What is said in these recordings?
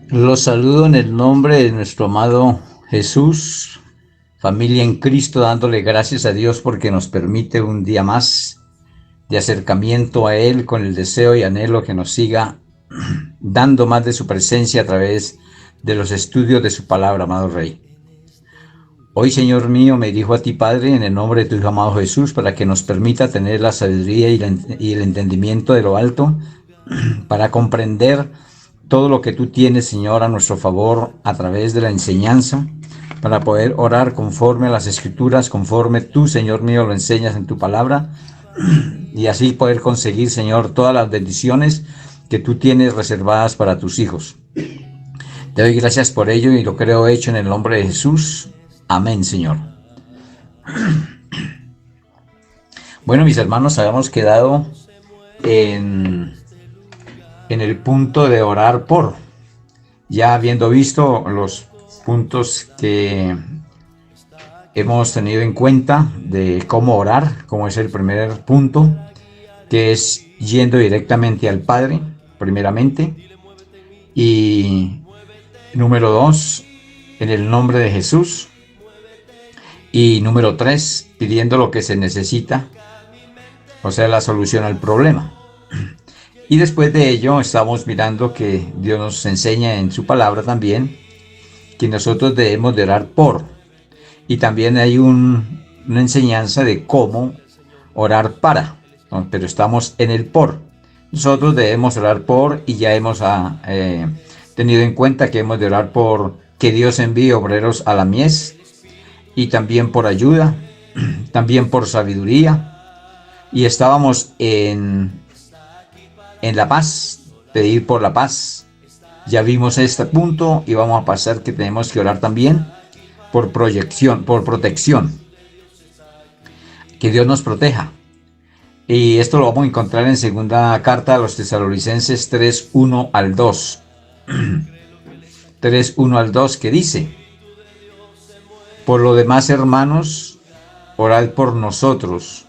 Los saludo en el nombre de nuestro amado Jesús, familia en Cristo, dándole gracias a Dios porque nos permite un día más de acercamiento a Él con el deseo y anhelo que nos siga dando más de su presencia a través de los estudios de su palabra, amado Rey. Hoy, Señor mío, me dirijo a ti, Padre, en el nombre de tu Hijo amado Jesús, para que nos permita tener la sabiduría y el entendimiento de lo alto, para comprender todo lo que tú tienes, Señor, a nuestro favor a través de la enseñanza, para poder orar conforme a las Escrituras, conforme tú, Señor mío, lo enseñas en tu palabra, y así poder conseguir, Señor, todas las bendiciones que tú tienes reservadas para tus hijos. Te doy gracias por ello y lo creo hecho en el nombre de Jesús. Amén, Señor. Bueno, mis hermanos, habíamos quedado en, en el punto de orar por, ya habiendo visto los puntos que hemos tenido en cuenta de cómo orar, como es el primer punto, que es yendo directamente al Padre, primeramente, y número 2, en el nombre de Jesús, y número 3, pidiendo lo que se necesita, o sea, la solución al problema. Y después de ello estamos mirando que Dios nos enseña en su palabra también que nosotros debemos de orar por. Y también hay una enseñanza de cómo orar para, ¿no? Pero estamos en el por. Nosotros debemos orar por y ya hemos tenido en cuenta que hemos de orar por que Dios envíe obreros a la mies y también por ayuda, también por sabiduría. Y estábamos en la paz, pedir por la paz. Ya vimos este punto y vamos a pasar que tenemos que orar también por proyección, por protección. Que Dios nos proteja. Y esto lo vamos a encontrar en segunda carta a los Tesalonicenses 3:1 al 2. 3:1 al 2 que dice: Por lo demás, hermanos, orad por nosotros,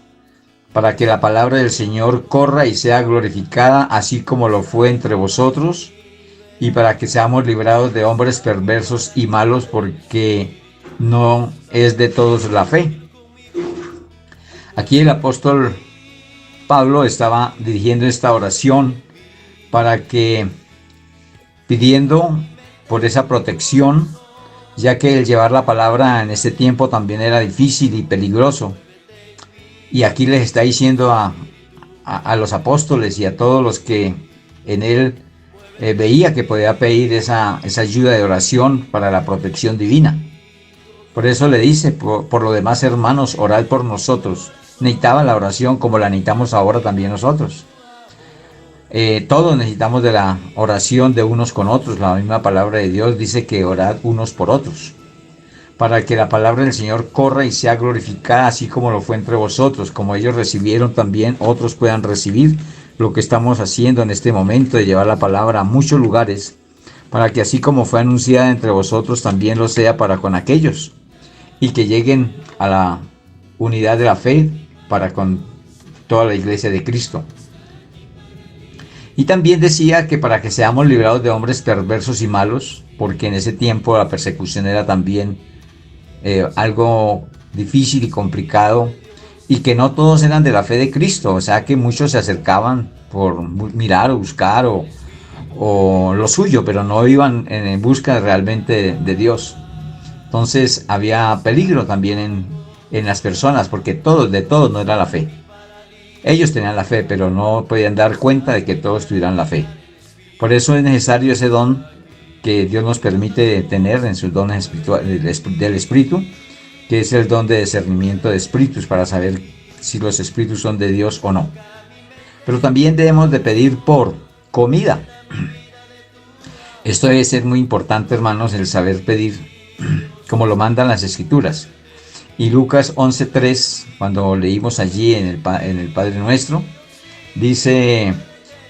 para que la palabra del Señor corra y sea glorificada, así como lo fue entre vosotros, y para que seamos librados de hombres perversos y malos, porque no es de todos la fe. Aquí el apóstol Pablo estaba dirigiendo esta oración para que, pidiendo por esa protección, ya que el llevar la palabra en ese tiempo también era difícil y peligroso. Y aquí les está diciendo a los apóstoles y a todos los que en él veía que podía pedir esa ayuda de oración para la protección divina. Por eso le dice, por lo demás, hermanos, orad por nosotros. Necesitaba la oración como la necesitamos ahora también nosotros. Todos necesitamos de la oración de unos con otros. La misma palabra de Dios dice que orad unos por otros, para que la palabra del Señor corra y sea glorificada, así como lo fue entre vosotros, como ellos recibieron también, otros puedan recibir lo que estamos haciendo en este momento de llevar la palabra a muchos lugares, para que así como fue anunciada entre vosotros, también lo sea para con aquellos, y que lleguen a la unidad de la fe para con toda la iglesia de Cristo. Y también decía que para que seamos librados de hombres perversos y malos, porque en ese tiempo la persecución era también algo difícil y complicado, y que no todos eran de la fe de Cristo, o sea que muchos se acercaban por mirar o buscar o lo suyo, pero no iban en busca realmente de Dios. Entonces había peligro también en las personas, porque de todos no era la fe. Ellos tenían la fe, pero no podían dar cuenta de que todos tuvieran la fe. Por eso es necesario ese don que Dios nos permite tener en sus dones espirituales del Espíritu, que es el don de discernimiento de espíritus, para saber si los espíritus son de Dios o no. Pero también debemos de pedir por comida. Esto debe ser muy importante, hermanos, el saber pedir, como lo mandan las Escrituras. Y Lucas 11:3, cuando leímos allí en el Padre Nuestro, dice: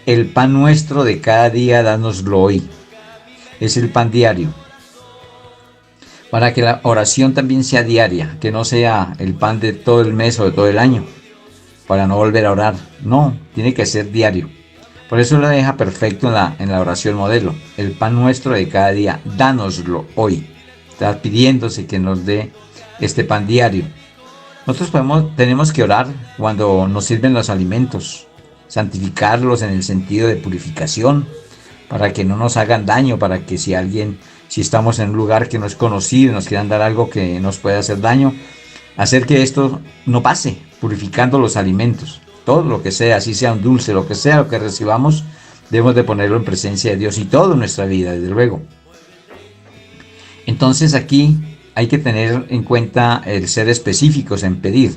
el pan nuestro de cada día, dánoslo hoy. Es el pan diario. Para que la oración también sea diaria, que no sea el pan de todo el mes o de todo el año, para no volver a orar. No, tiene que ser diario. Por eso lo deja perfecto en la oración modelo. El pan nuestro de cada día, dánoslo hoy. Está pidiéndose que nos dé este pan diario. Nosotros tenemos que orar cuando nos sirven los alimentos, santificarlos en el sentido de purificación, para que no nos hagan daño, para que si estamos en un lugar que no es conocido, nos quieran dar algo que nos pueda hacer daño, hacer que esto no pase, purificando los alimentos. Todo lo que sea, así sea un dulce, lo que sea, lo que recibamos, debemos de ponerlo en presencia de Dios y todo en nuestra vida, desde luego. Entonces aquí hay que tener en cuenta el ser específicos en pedir,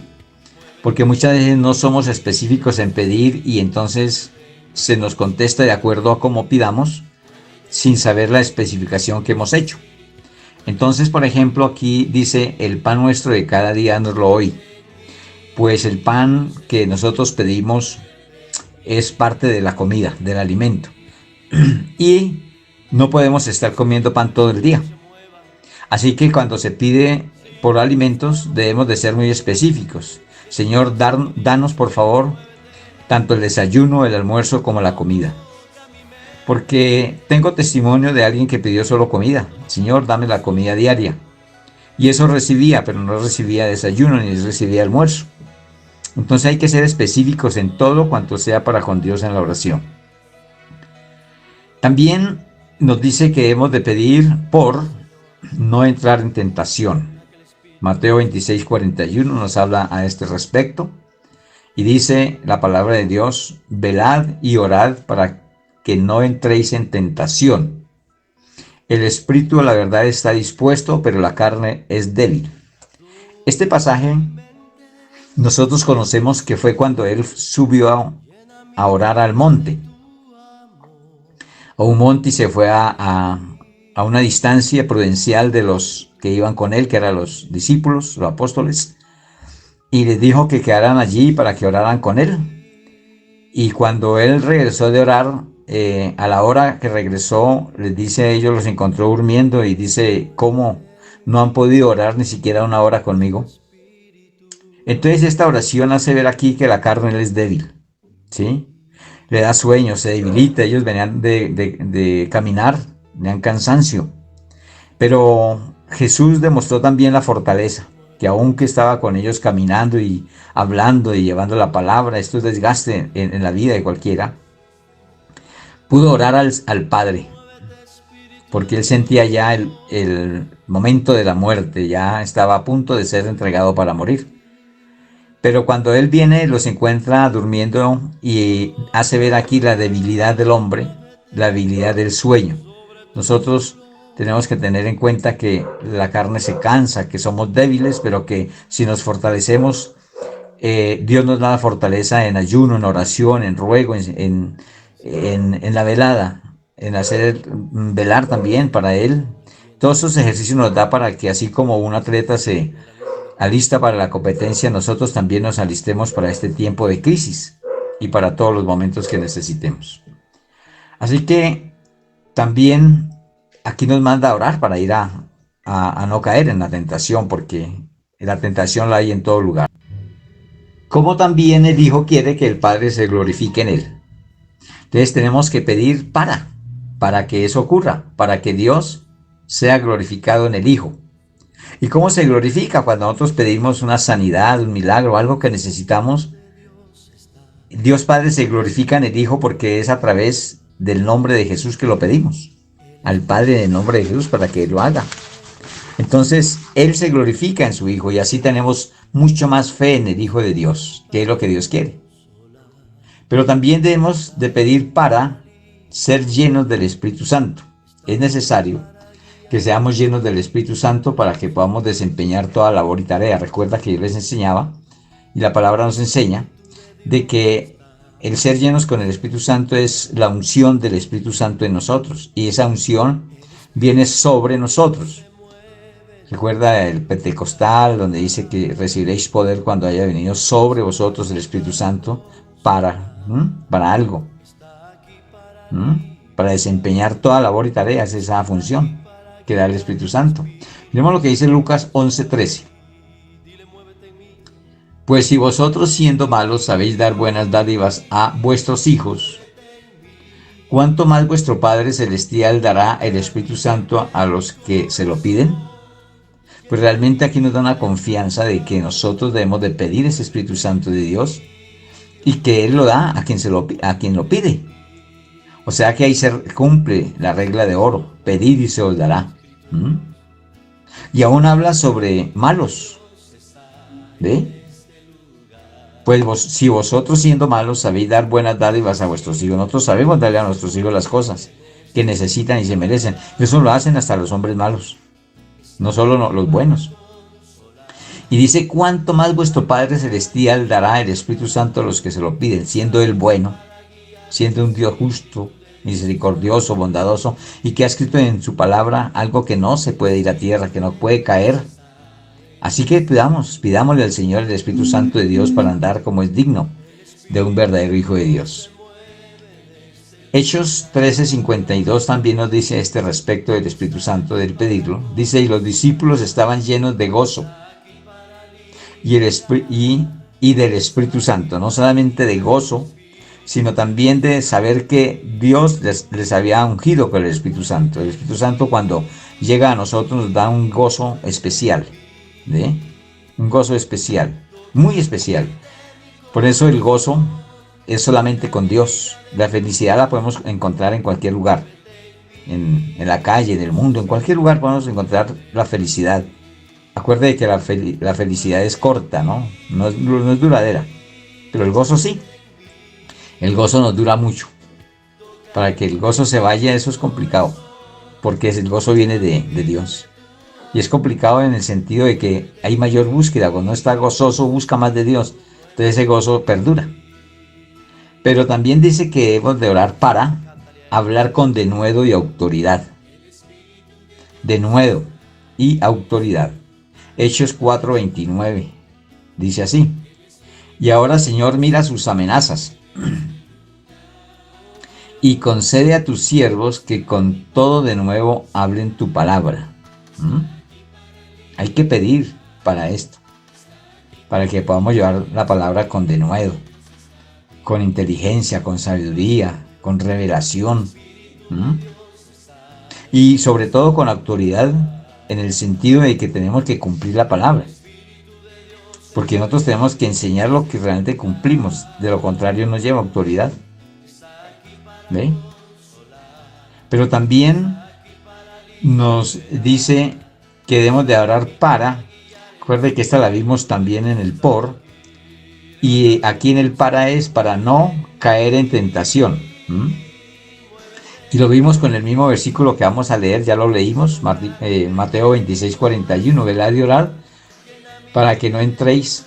porque muchas veces no somos específicos en pedir y entonces se nos contesta de acuerdo a cómo pidamos, sin saber la especificación que hemos hecho. Entonces, por ejemplo, aquí dice, el pan nuestro de cada día dánoslo hoy. Pues el pan que nosotros pedimos es parte de la comida, del alimento. Y no podemos estar comiendo pan todo el día. Así que cuando se pide por alimentos debemos de ser muy específicos. Señor, danos por favor tanto el desayuno, el almuerzo como la comida. Porque tengo testimonio de alguien que pidió solo comida. Señor, dame la comida diaria. Y eso recibía, pero no recibía desayuno ni recibía almuerzo. Entonces hay que ser específicos en todo cuanto sea para con Dios en la oración. También nos dice que hemos de pedir por no entrar en tentación. Mateo 26:41 nos habla a este respecto y dice la palabra de Dios, velad y orad para que no entréis en tentación. El espíritu a la verdad está dispuesto, pero la carne es débil. Este pasaje nosotros conocemos que fue cuando él subió a orar al monte. A un monte y se fue a una distancia prudencial de los que iban con él, que eran los discípulos, los apóstoles, y les dijo que quedaran allí para que oraran con él. Y cuando él regresó de orar, a la hora que regresó, les dice a ellos, los encontró durmiendo y dice, ¿cómo no han podido orar ni siquiera una hora conmigo? Entonces esta oración hace ver aquí que la carne es débil, ¿sí? Le da sueño, se debilita, ellos venían de caminar, tenían cansancio. Pero Jesús demostró también la fortaleza, que aunque estaba con ellos caminando y hablando y llevando la palabra, esto es desgaste en la vida de cualquiera, pudo orar al Padre, porque él sentía ya el momento de la muerte, ya estaba a punto de ser entregado para morir. Pero cuando él viene, los encuentra durmiendo y hace ver aquí la debilidad del hombre, la debilidad del sueño. Nosotros tenemos que tener en cuenta que la carne se cansa, que somos débiles, pero que si nos fortalecemos, Dios nos da la fortaleza en ayuno, en oración, en ruego, en la velada, en hacer velar también para Él. Todos esos ejercicios nos da para que así como un atleta se alista para la competencia, nosotros también nos alistemos para este tiempo de crisis y para todos los momentos que necesitemos. Así que también aquí nos manda a orar para ir a no caer en la tentación, porque la tentación la hay en todo lugar. Como también el Hijo quiere que el Padre se glorifique en él. Entonces tenemos que pedir para que eso ocurra, para que Dios sea glorificado en el Hijo. ¿Y cómo se glorifica? Cuando nosotros pedimos una sanidad, un milagro, algo que necesitamos, Dios Padre se glorifica en el Hijo porque es a través del nombre de Jesús que lo pedimos. Al Padre en el nombre de Jesús para que lo haga. Entonces, Él se glorifica en su Hijo y así tenemos mucho más fe en el Hijo de Dios, que es lo que Dios quiere. Pero también debemos de pedir para ser llenos del Espíritu Santo. Es necesario que seamos llenos del Espíritu Santo para que podamos desempeñar toda labor y tarea. Recuerda que yo les enseñaba, y la palabra nos enseña, de que el ser llenos con el Espíritu Santo es la unción del Espíritu Santo en nosotros, y esa unción viene sobre nosotros. Recuerda el Pentecostal, donde dice que recibiréis poder cuando haya venido sobre vosotros el Espíritu Santo para algo, para desempeñar toda labor y tareas, esa función que da el Espíritu Santo. Miremos lo que dice Lucas 11:13. Pues si vosotros siendo malos sabéis dar buenas dádivas a vuestros hijos, ¿Cuánto más vuestro Padre Celestial dará el Espíritu Santo a los que se lo piden? Pues realmente aquí nos da una confianza de que nosotros debemos de pedir ese Espíritu Santo de Dios y que Él lo da a a quien lo pide. O sea que ahí se cumple la regla de oro, pedir y se os dará. ¿Mm? Y aún habla sobre malos, ¿ve? Pues si vosotros siendo malos sabéis dar buenas dádivas a vuestros hijos, nosotros sabemos darle a nuestros hijos las cosas que necesitan y se merecen. Eso lo hacen hasta los hombres malos, no solo los buenos. Y dice, ¿cuánto más vuestro Padre Celestial dará el Espíritu Santo a los que se lo piden, siendo Él bueno, siendo un Dios justo, misericordioso, bondadoso, y que ha escrito en su palabra algo que no se puede ir a tierra, que no puede caer? Así que pidámosle al Señor el Espíritu Santo de Dios para andar como es digno de un verdadero Hijo de Dios. Hechos 13:52 también nos dice este respecto del Espíritu Santo, del pedirlo. Dice, y los discípulos estaban llenos de gozo y del Espíritu Santo, no solamente de gozo, sino también de saber que Dios les había ungido con el Espíritu Santo. El Espíritu Santo cuando llega a nosotros nos da un gozo especial, ¿sí? Un gozo especial, muy especial. Por eso el gozo es solamente con Dios. La felicidad la podemos encontrar en cualquier lugar, en la calle, en el mundo, en cualquier lugar podemos encontrar la felicidad. Acuerde que la felicidad es corta, ¿no? No es duradera, pero el gozo sí. El gozo nos dura mucho. Para que el gozo se vaya, eso es complicado, porque el gozo viene de Dios. Y es complicado en el sentido de que hay mayor búsqueda. Cuando uno está gozoso, busca más de Dios. Entonces ese gozo perdura. Pero también dice que debemos de orar para hablar con denuedo y autoridad. Denuedo y autoridad. Hechos 4:29. Dice así. Y ahora, Señor, mira sus amenazas y concede a tus siervos que con todo de nuevo hablen tu palabra. ¿Mm? Hay que pedir para esto, para que podamos llevar la palabra con denuedo, con inteligencia, con sabiduría, con revelación. ¿Mm? Y sobre todo con autoridad, en el sentido de que tenemos que cumplir la palabra. Porque nosotros tenemos que enseñar lo que realmente cumplimos, de lo contrario nos lleva autoridad. ¿Ve? Pero también nos dice que debemos de orar para, recuerde que esta la vimos también en el por, y aquí en el para es para no caer en tentación. Y lo vimos con el mismo versículo que vamos a leer, ya lo leímos, Mateo 26:41, velad y orad para que no entréis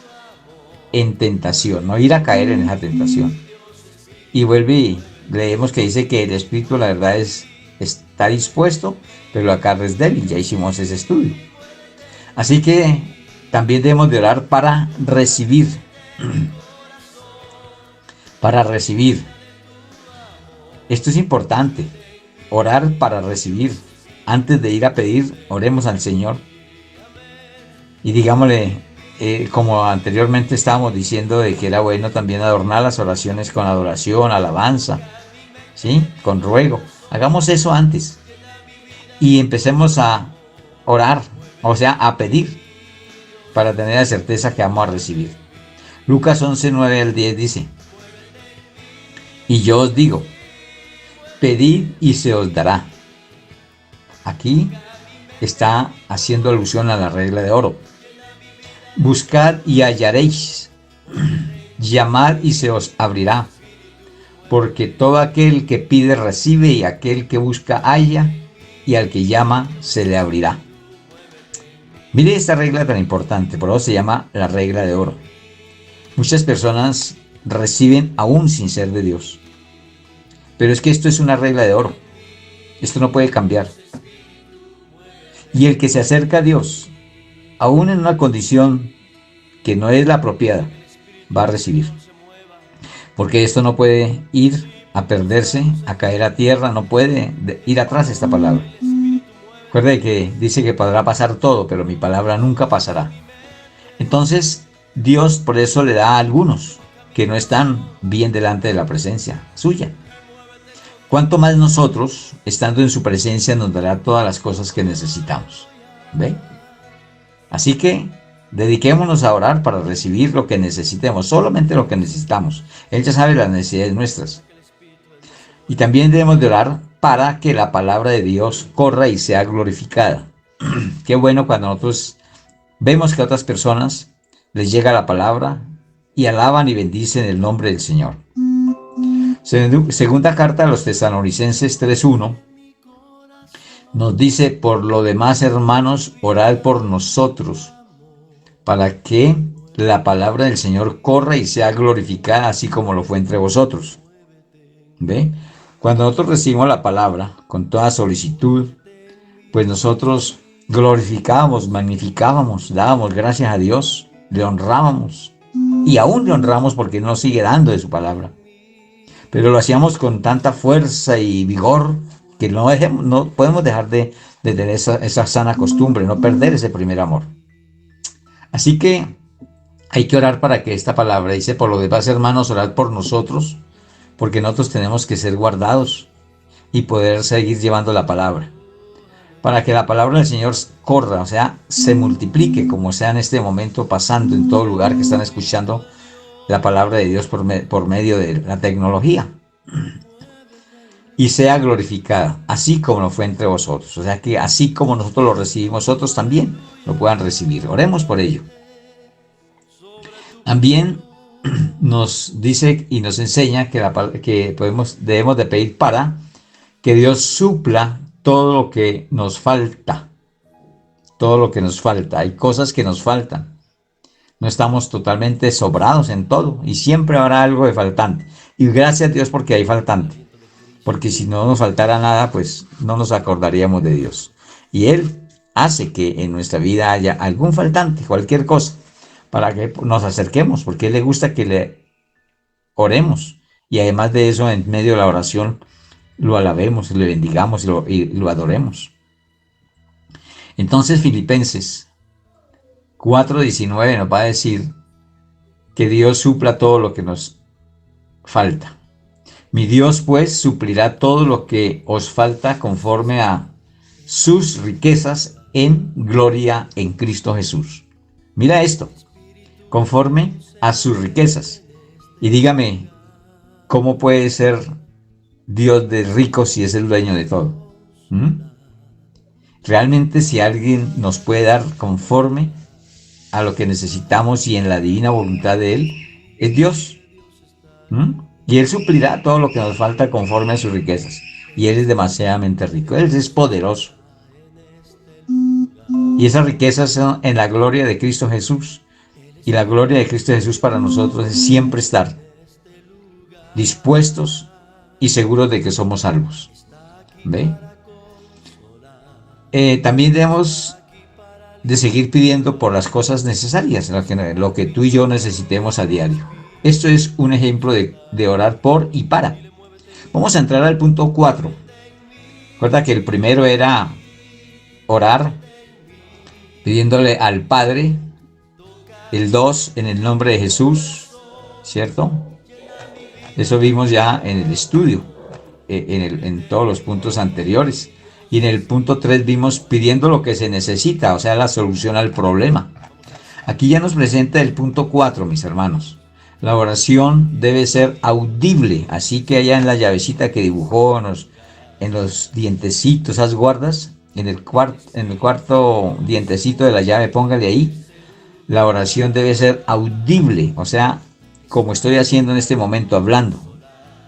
en tentación, no ir a caer en esa tentación. Y vuelve y leemos que dice que el espíritu, la verdad, está dispuesto, pero la carne es débil. Ya hicimos ese estudio. Así que también debemos de orar para recibir. Para recibir. Esto es importante. Orar para recibir. Antes de ir a pedir, oremos al Señor. Y digámosle, como anteriormente estábamos diciendo, de que era bueno también adornar las oraciones con adoración, alabanza, ¿sí? Con ruego. Hagamos eso antes. Y empecemos a orar, o sea, a pedir, para tener la certeza que vamos a recibir. Lucas 11:9-10 dice, y yo os digo, pedid y se os dará. Aquí está haciendo alusión a la regla de oro. Buscad y hallaréis, llamad y se os abrirá, porque todo aquel que pide recibe, y aquel que busca halla, y al que llama se le abrirá. Mire esta regla tan importante, por eso se llama la regla de oro. Muchas personas reciben aún sin ser de Dios, pero es que esto es una regla de oro, esto no puede cambiar. Y el que se acerca a Dios, aún en una condición que no es la apropiada, va a recibir. Porque esto no puede ir a perderse, a caer a tierra, no puede ir atrás esta palabra. Recuerde que dice que podrá pasar todo, pero mi palabra nunca pasará. Entonces, Dios por eso le da a algunos que no están bien delante de la presencia suya. cuánto más nosotros, estando en su presencia, nos dará todas las cosas que necesitamos. ¿Ve? Así que dediquémonos a orar para recibir lo que necesitemos, solamente lo que necesitamos. Él ya sabe las necesidades nuestras. Y también debemos de orar para que la palabra de Dios corra y sea glorificada. Qué bueno cuando nosotros vemos que a otras personas les llega la palabra y alaban y bendicen el nombre del Señor. Segunda carta a los Tesalonicenses 3:1 nos dice: por lo demás, hermanos, orad por nosotros, para que la palabra del Señor corra y sea glorificada, así como lo fue entre vosotros. ¿Ve? Cuando nosotros recibimos la palabra con toda solicitud, pues nosotros glorificábamos, magnificábamos, dábamos gracias a Dios, le honrábamos, y aún le honramos porque nos sigue dando de su palabra. Pero lo hacíamos con tanta fuerza y vigor que no podemos dejar de tener esa sana costumbre, no perder ese primer amor. Así que hay que orar para que esta palabra, dice: por lo demás, hermanos, orad por nosotros, porque nosotros tenemos que ser guardados y poder seguir llevando la palabra, para que la palabra del Señor corra, o sea, se multiplique, como sea en este momento pasando en todo lugar que están escuchando la palabra de Dios por medio de la tecnología, y sea glorificada, así como lo fue entre vosotros. O sea, que así como nosotros lo recibimos, otros también lo puedan recibir. Oremos por ello. También nos dice y nos enseña que debemos de pedir para que Dios supla todo lo que nos falta. Todo lo que nos falta. Hay cosas que nos faltan. No estamos totalmente sobrados en todo y siempre habrá algo de faltante. Y gracias a Dios porque hay faltante. Porque si no nos faltara nada, pues no nos acordaríamos de Dios. Y Él hace que en nuestra vida haya algún faltante, cualquier cosa, para que nos acerquemos, porque a Él le gusta que le oremos. Y además de eso, en medio de la oración, lo alabemos, le bendigamos y lo adoremos. Entonces, Filipenses 4:19 nos va a decir que Dios supla todo lo que nos falta. Mi Dios, pues, suplirá todo lo que os falta conforme a sus riquezas en gloria en Cristo Jesús. Mira esto, conforme a sus riquezas. Y dígame, ¿cómo puede ser Dios de rico si es el dueño de todo? Realmente, si alguien nos puede dar conforme a lo que necesitamos y en la divina voluntad de Él, es Dios. Y Él suplirá todo lo que nos falta conforme a sus riquezas. Y Él es demasiadamente rico, Él es poderoso. Y esas riquezas son en la gloria de Cristo Jesús. Y la gloria de Cristo Jesús para nosotros es siempre estar dispuestos y seguros de que somos salvos. ¿Ve? También debemos de seguir pidiendo por las cosas necesarias, lo que tú y yo necesitemos a diario. Esto es un ejemplo de orar por y para. Vamos a entrar al punto 4. Recuerda que el primero era orar pidiéndole al Padre. El 2, en el nombre de Jesús, ¿cierto? Eso vimos ya en el estudio, en todos los puntos anteriores. Y en el punto 3 vimos pidiendo lo que se necesita, o sea, la solución al problema. Aquí ya nos presenta el punto 4, mis hermanos. La oración debe ser audible, así que allá en la llavecita que dibujó en los dientecitos, esas guardas, en el cuarto dientecito de la llave, póngale ahí. La oración debe ser audible, o sea, como estoy haciendo en este momento, hablando,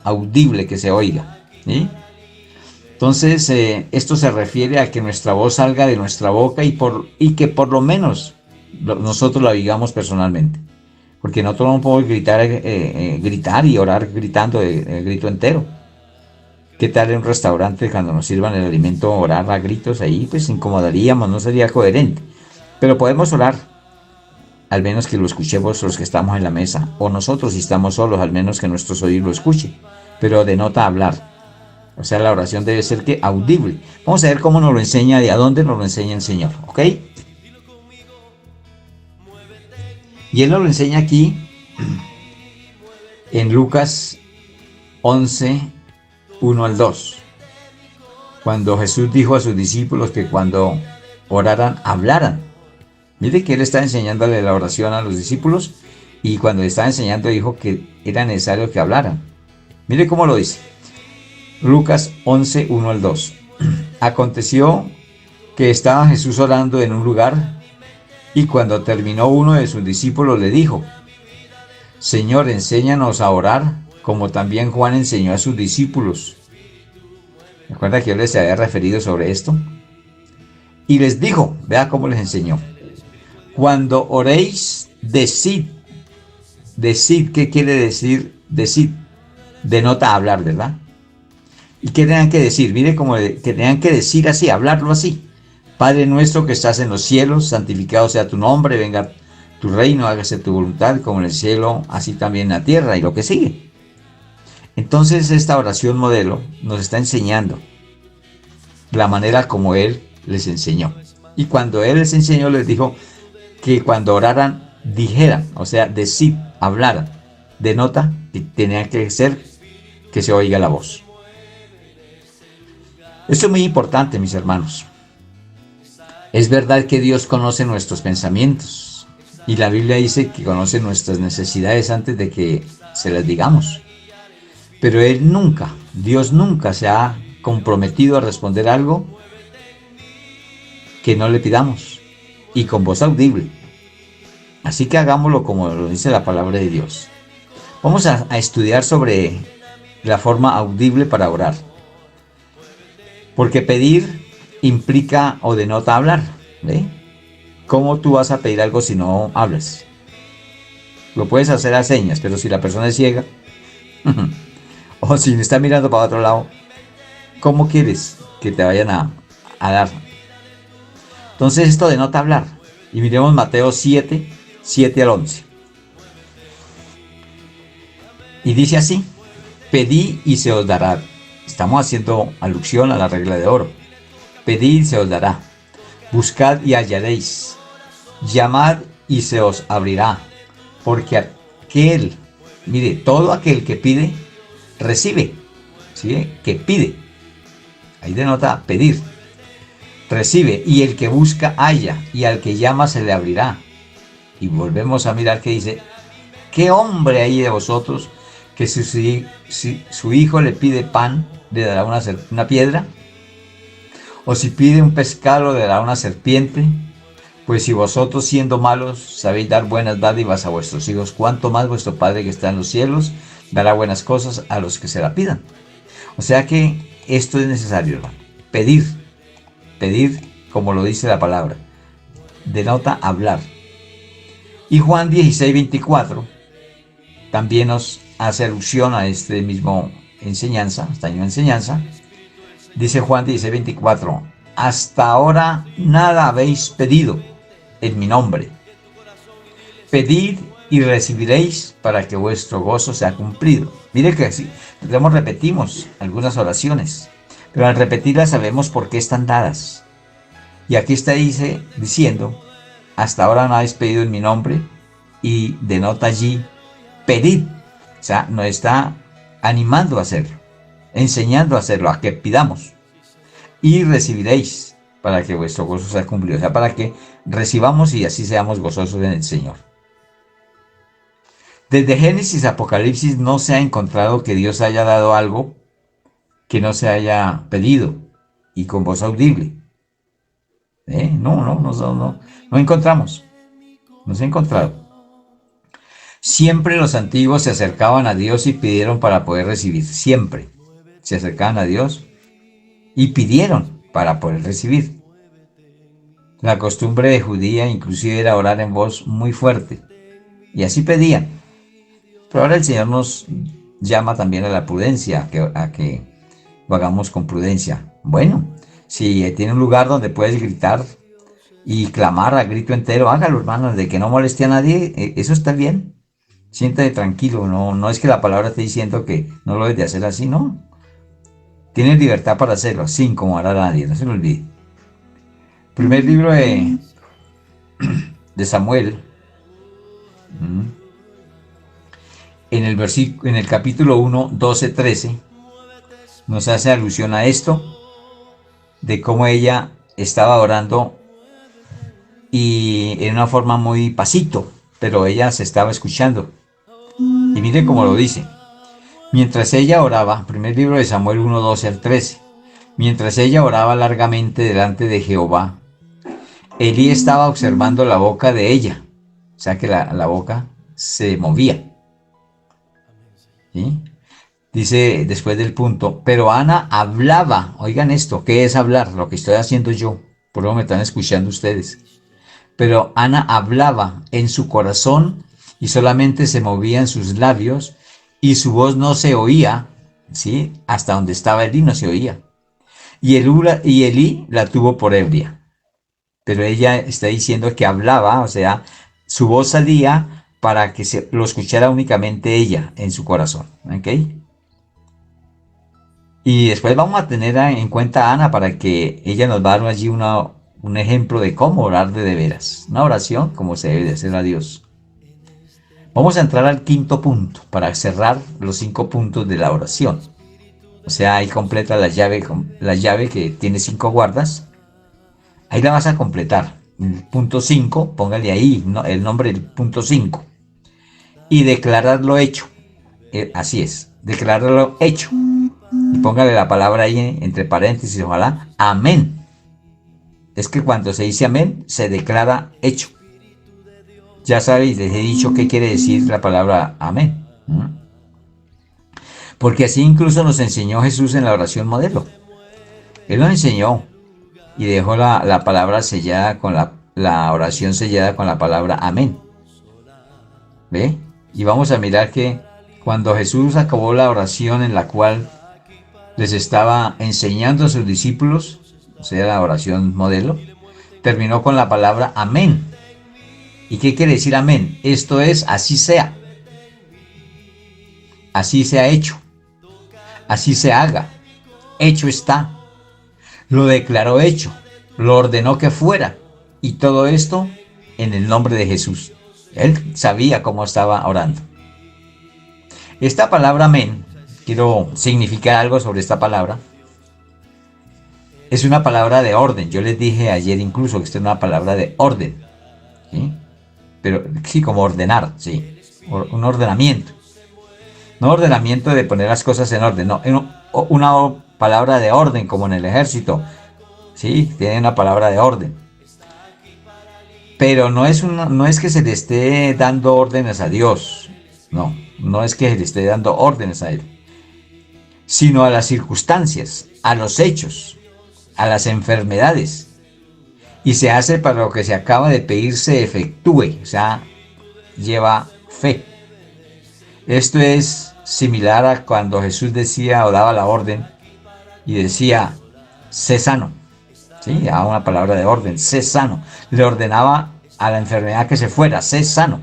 audible, que se oiga. ¿Sí? Entonces, esto se refiere a que nuestra voz salga de nuestra boca y que por lo menos nosotros la digamos personalmente. Porque nosotros no podemos gritar y orar gritando el grito entero. ¿Qué tal en un restaurante cuando nos sirvan el alimento orar a gritos ahí? Pues incomodaríamos, no sería coherente. Pero podemos orar, al menos que lo escuchemos los que estamos en la mesa. O nosotros, si estamos solos, al menos que nuestros oídos lo escuchen. Pero denota hablar. O sea, la oración debe ser que audible. Vamos a ver cómo nos lo enseña, de a dónde nos lo enseña el Señor. ¿Ok? Y Él nos lo enseña aquí en Lucas 11, 1 al 2. Cuando Jesús dijo a sus discípulos que cuando oraran, hablaran. Mire que él está enseñándole la oración a los discípulos y cuando estaba enseñando dijo que era necesario que hablaran. Mire cómo lo dice. Lucas 11, 1 al 2. Aconteció que estaba Jesús orando en un lugar y cuando terminó uno de sus discípulos le dijo: Señor, enséñanos a orar, como también Juan enseñó a sus discípulos. ¿Recuerda que yo les había referido sobre esto? Y les dijo, vea cómo les enseñó: cuando oréis, decid. Decid, ¿qué quiere decir decid? Denota hablar, ¿verdad? ¿Y qué tenían que decir? Mire como que tenían que decir así, hablarlo así. Padre nuestro que estás en los cielos, santificado sea tu nombre, venga tu reino, hágase tu voluntad, como en el cielo, así también en la tierra, y lo que sigue. Entonces esta oración modelo nos está enseñando la manera como Él les enseñó. Y cuando Él les enseñó, les dijo que cuando oraran, dijeran, o sea, decid, hablaran. Denota que tenía que ser que se oiga la voz. Esto es muy importante, mis hermanos. Es verdad que Dios conoce nuestros pensamientos y la Biblia dice que conoce nuestras necesidades antes de que se las digamos. Pero Dios nunca se ha comprometido a responder algo que no le pidamos y con voz audible. Así que hagámoslo como lo dice la palabra de Dios. Vamos a estudiar sobre la forma audible para orar. Porque pedir implica o denota hablar. ¿Ve? ¿Cómo tú vas a pedir algo si no hablas? Lo puedes hacer a señas, pero si la persona es ciega o si está mirando para otro lado, ¿cómo quieres que te vayan a dar? Entonces esto denota hablar. Y miremos Mateo 7, 7 al 11. Y dice así: pedid y se os dará. Estamos haciendo alusión a la regla de oro. Pedid y se os dará. Buscad y hallaréis. Llamad y se os abrirá. Porque todo aquel que pide, recibe. ¿Sí? Que pide. Ahí denota pedir. Recibe. Y el que busca, halla. Y al que llama, se le abrirá. Y volvemos a mirar que dice: ¿qué hombre hay de vosotros que si su hijo le pide pan, le dará una piedra? ¿O si pide un pescado, le dará una serpiente? Pues si vosotros, siendo malos, sabéis dar buenas dádivas a vuestros hijos, ¿cuánto más vuestro Padre que está en los cielos dará buenas cosas a los que se la pidan? O sea que esto es necesario, hermano. Pedir como lo dice la palabra, denota hablar. Y Juan 16, 24 también nos hace alusión a este mismo enseñanza, esta misma enseñanza. Dice Juan 16, 24: hasta ahora nada habéis pedido en mi nombre. Pedid y recibiréis para que vuestro gozo sea cumplido. Mire que así, repetimos algunas oraciones, pero al repetirlas sabemos por qué están dadas. Y aquí está diciendo: hasta ahora no habéis pedido en mi nombre, y denota allí pedid. O sea, nos está animando a hacerlo, enseñando a hacerlo, a que pidamos. Y recibiréis para que vuestro gozo sea cumplido. O sea, para que recibamos y así seamos gozosos en el Señor. Desde Génesis a Apocalipsis no se ha encontrado que Dios haya dado algo que no se haya pedido y con voz audible. No encontramos. No se ha encontrado. Siempre los antiguos se acercaban a Dios y pidieron para poder recibir. Siempre se acercaban a Dios y pidieron para poder recibir. La costumbre de judía inclusive era orar en voz muy fuerte. Y así pedían. Pero ahora el Señor nos llama también a la prudencia, a que lo hagamos con prudencia. Bueno, si tiene un lugar donde puedes gritar y clamar a grito entero, hágalo, hermanos, de que no moleste a nadie, eso está bien. Siéntate tranquilo, no es que la palabra esté diciendo que no lo debes de hacer así, no. Tienes libertad para hacerlo, sin incomodar a nadie, no se lo olvide. Primer libro de Samuel, en el capítulo 1, 12, 13, nos hace alusión a esto, de cómo ella estaba orando y en una forma muy pasito, pero ella se estaba escuchando. Y mire cómo lo dice. Mientras ella oraba, primer libro de Samuel 1:12 al 13, mientras ella oraba largamente delante de Jehová, Elí estaba observando la boca de ella, o sea que la boca se movía. ¿Sí? Dice después del punto, pero Ana hablaba, oigan esto, ¿qué es hablar? Lo que estoy haciendo yo, por lo que me están escuchando ustedes. Pero Ana hablaba en su corazón y solamente se movían sus labios y su voz no se oía, ¿sí? Hasta donde estaba Elí no se oía. Y Elí la tuvo por ebria. Pero ella está diciendo que hablaba, o sea, su voz salía para que lo escuchara únicamente ella en su corazón, ¿ok? Y después vamos a tener en cuenta a Ana para que ella nos va a dar allí un ejemplo de cómo orar de veras. Una oración como se debe de hacer a Dios. Vamos a entrar al quinto punto para cerrar los 5 puntos de la oración. O sea, ahí completa la llave que tiene 5 guardas. Ahí la vas a completar. El punto 5, póngale ahí el nombre del punto 5. Y declararlo hecho. Así es, declararlo hecho. Y póngale la palabra ahí entre paréntesis, ojalá. Amén. Es que cuando se dice amén, se declara hecho. Ya sabéis, les he dicho qué quiere decir la palabra amén. Porque así incluso nos enseñó Jesús en la oración modelo. Él nos enseñó y dejó la palabra sellada con la oración sellada con la palabra amén. ¿Ve? Y vamos a mirar que cuando Jesús acabó la oración en la cual les estaba enseñando a sus discípulos, o sea, la oración modelo, terminó con la palabra amén. ¿Y qué quiere decir amén? Esto es, así sea. Así se ha hecho. Así se haga. Hecho está. Lo declaró hecho. Lo ordenó que fuera. Y todo esto en el nombre de Jesús. Él sabía cómo estaba orando. Esta palabra amén, quiero significar algo sobre esta palabra. Es una palabra de orden. Yo les dije ayer incluso que esta es una palabra de orden. ¿Sí? Pero sí, como ordenar, sí. Un ordenamiento. No ordenamiento de poner las cosas en orden, no. Una palabra de orden, como en el ejército. Sí, tiene una palabra de orden. Pero no es que se le esté dando órdenes a Dios. No es que se le esté dando órdenes a Él. Sino a las circunstancias, a los hechos, a las enfermedades. Y se hace para lo que se acaba de pedir se efectúe. O sea, lleva fe. Esto es similar a cuando Jesús decía o daba la orden y decía, sé sano. ¿Sí? Daba una palabra de orden, sé sano. Le ordenaba a la enfermedad que se fuera, sé sano.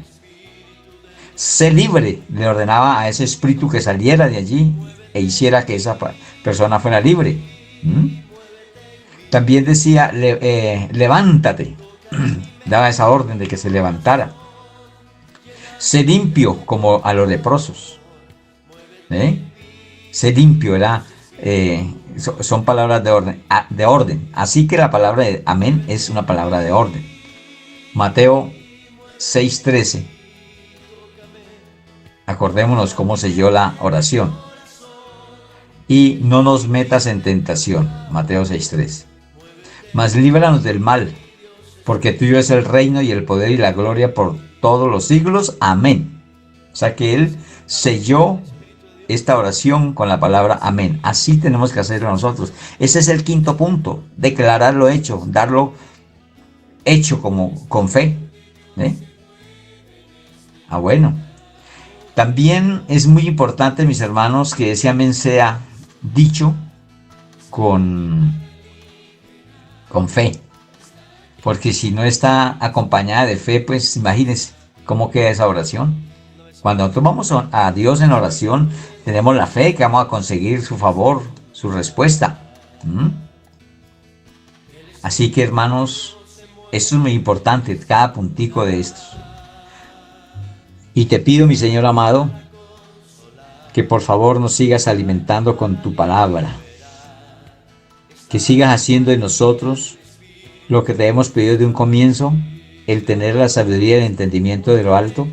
Sé libre. Le ordenaba a ese espíritu que saliera de allí e hiciera que esa persona fuera libre. También decía, levántate. Daba esa orden de que se levantara. Sé limpio como a los leprosos. Sé limpio, son palabras de orden. Así que la palabra de amén es una palabra de orden. Mateo 6:13. Acordémonos cómo selló la oración. Y no nos metas en tentación. Mateo 6:13. Mas líbranos del mal, porque tuyo es el reino y el poder y la gloria por todos los siglos. Amén. O sea que Él selló esta oración con la palabra amén. Así tenemos que hacerlo nosotros. Ese es el quinto punto. Declararlo hecho, darlo hecho como con fe. Bueno. También es muy importante, mis hermanos, que ese amén sea dicho con fe. Porque si no está acompañada de fe, pues imagínense cómo queda esa oración. Cuando nosotros vamos a Dios en oración, tenemos la fe que vamos a conseguir su favor, su respuesta. Así que, hermanos, esto es muy importante, cada puntico de estos. Y te pido, mi Señor amado, que por favor nos sigas alimentando con tu palabra, que sigas haciendo en nosotros lo que te hemos pedido de un comienzo, el tener la sabiduría y el entendimiento de lo alto,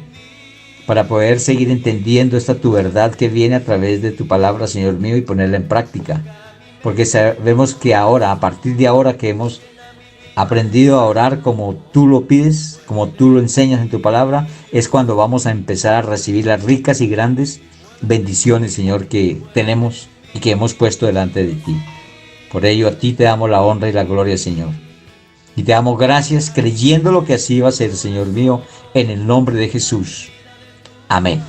para poder seguir entendiendo esta tu verdad que viene a través de tu palabra, Señor mío, y ponerla en práctica. Porque sabemos que ahora, a partir de ahora que hemos aprendido a orar como tú lo pides, como tú lo enseñas en tu palabra, es cuando vamos a empezar a recibir las ricas y grandes bendiciones, Señor, que tenemos y que hemos puesto delante de ti. Por ello a ti te damos la honra y la gloria, Señor. Y te damos gracias creyendo lo que así va a ser, Señor mío, en el nombre de Jesús. Amén.